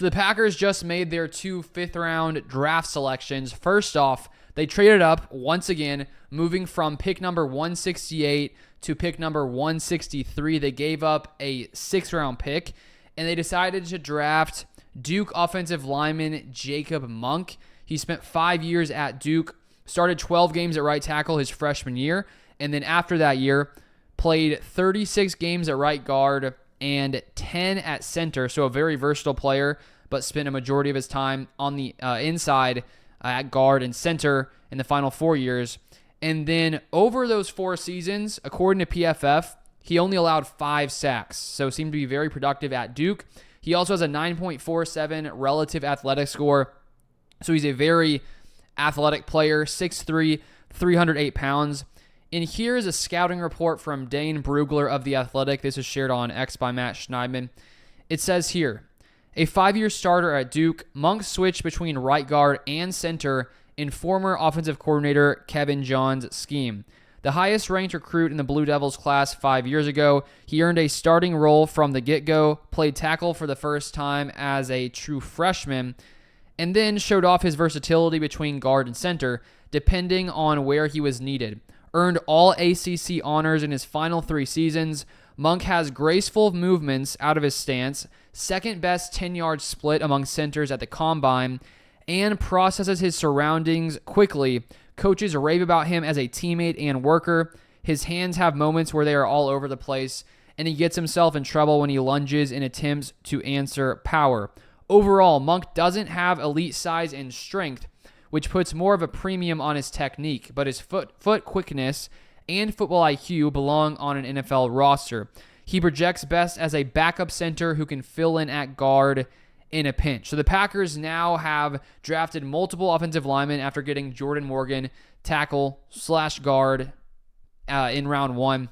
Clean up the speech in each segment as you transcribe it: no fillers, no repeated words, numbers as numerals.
So the Packers just made their 2 fifth-round draft selections. First off, they traded up once again, moving from pick number 168 to pick number 163. They gave up a 6th-round pick, and they decided to draft Duke offensive lineman Jacob Monk. He spent 5 years at Duke, started 12 games at right tackle his freshman year, and then after that year, played 36 games at right guard and 10 at center, so a very versatile player, but spent a majority of his time on the inside at guard and center in the final 4 years. And then over those 4 seasons, according to PFF, he only allowed 5 sacks, so seemed to be very productive at Duke. He also has a 9.47 relative athletic score, so he's a very athletic player, 6'3", 308 pounds. And here's a scouting report from Dane Brugler of The Athletic. This is shared on X by Matt Schneidman. It says here, a 5-year starter at Duke, Monk switched between right guard and center in former offensive coordinator Kevin John's scheme. The highest ranked recruit in the Blue Devils class 5 years ago, he earned a starting role from the get-go, played tackle for the first time as a true freshman, and then showed off his versatility between guard and center, depending on where he was needed. Earned all ACC honors in his final 3 seasons. Monk has graceful movements out of his stance, second best 10-yard split among centers at the combine, and processes his surroundings quickly. Coaches rave about him as a teammate and worker. His hands have moments where they are all over the place, and he gets himself in trouble when he lunges in attempts to answer power. Overall, Monk doesn't have elite size and strength, which puts more of a premium on his technique, but his foot quickness and football IQ belong on an NFL roster. He projects best as a backup center who can fill in at guard in a pinch. So the Packers now have drafted multiple offensive linemen after getting Jordan Morgan, tackle/guard, in round 1.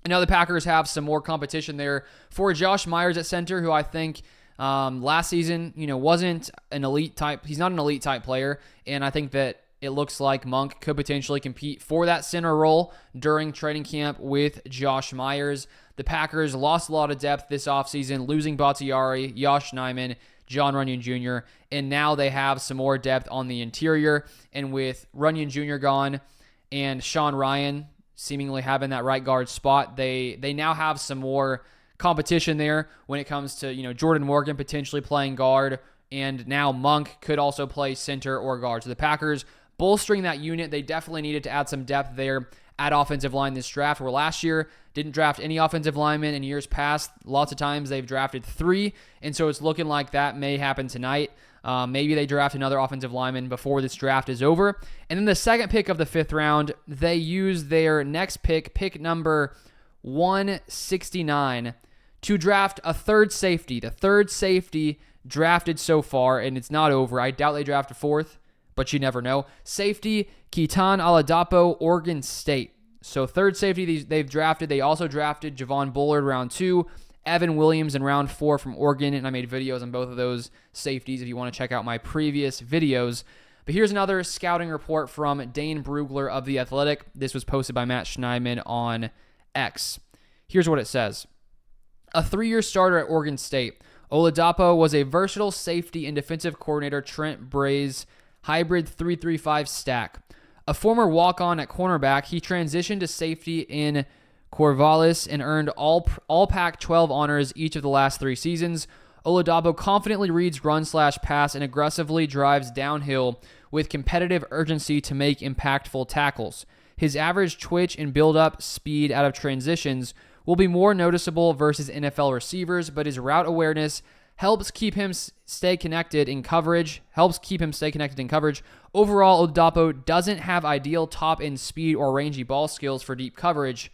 And now the Packers have some more competition there for Josh Myers at center, who I think last season, wasn't an elite type. He's not an elite type player, and I think that it looks like Monk could potentially compete for that center role during training camp with Josh Myers. The Packers lost a lot of depth this offseason, losing Bakhtiari, Josh Nijman, John Runyon Jr., and now they have some more depth on the interior. And with Runyon Jr. gone and Sean Ryan seemingly having that right guard spot, they now have some more competition there when it comes to, Jordan Morgan potentially playing guard, and now Monk could also play center or guard. So the Packers bolstering that unit. They definitely needed to add some depth there at offensive line this draft, where last year didn't draft any offensive linemen. In years past, lots of times they've drafted 3, and so it's looking like that may happen tonight. Maybe they draft another offensive lineman before this draft is over. And then the second pick of the 5th round, they use their next pick number 169, to draft a third safety. The third safety drafted so far, and it's not over. I doubt they draft a 4th, but you never know. Safety, Kitan Oladapo, Oregon State. So third safety they've drafted. They also drafted Javon Bullard round 2, Evan Williams in round 4 from Oregon, and I made videos on both of those safeties if you want to check out my previous videos. But here's another scouting report from Dane Brugler of The Athletic. This was posted by Matt Schneidman on X. Here's what it says. A 3-year starter at Oregon State, Oladapo was a versatile safety and defensive coordinator Trent Bray's hybrid 3-3-5 stack. A former walk-on at cornerback, he transitioned to safety in Corvallis and earned all Pac-12 honors each of the last 3 seasons. Oladapo confidently reads run/pass and aggressively drives downhill with competitive urgency to make impactful tackles. His average twitch and build-up speed out of transitions will be more noticeable versus NFL receivers, but his route awareness helps keep him stay connected in coverage. Overall, Oladapo doesn't have ideal top-end speed or rangy ball skills for deep coverage,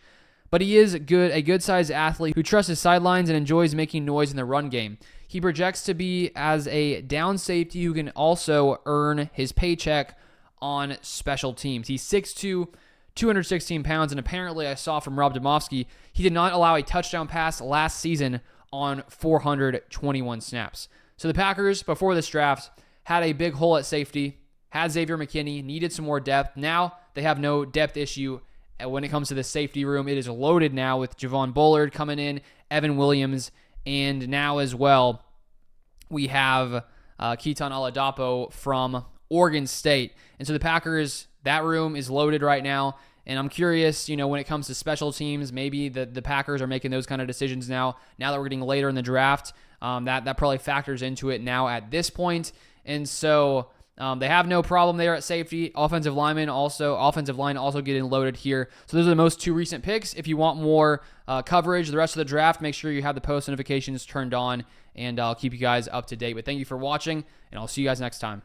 but he is a good-sized athlete who trusts his sidelines and enjoys making noise in the run game. He projects to be as a down safety who can also earn his paycheck on special teams. He's 6'2", 216 pounds, and apparently I saw from Rob Domofsky, he did not allow a touchdown pass last season on 421 snaps. So the Packers, before this draft, had a big hole at safety, had Xavier McKinney, needed some more depth. Now they have no depth issue when it comes to the safety room. It is loaded now with Javon Bullard coming in, Evan Williams, and now as well we have Kitan Oladapo from Oregon State. And so the Packers, that room is loaded right now. And I'm curious, when it comes to special teams, maybe the Packers are making those kind of decisions now that we're getting later in the draft. That probably factors into it now at this point. And so they have no problem there at safety. Offensive line also getting loaded here. So those are the most two recent picks. If you want more coverage the rest of the draft, make sure you have the post notifications turned on, and I'll keep you guys up to date. But thank you for watching, and I'll see you guys next time.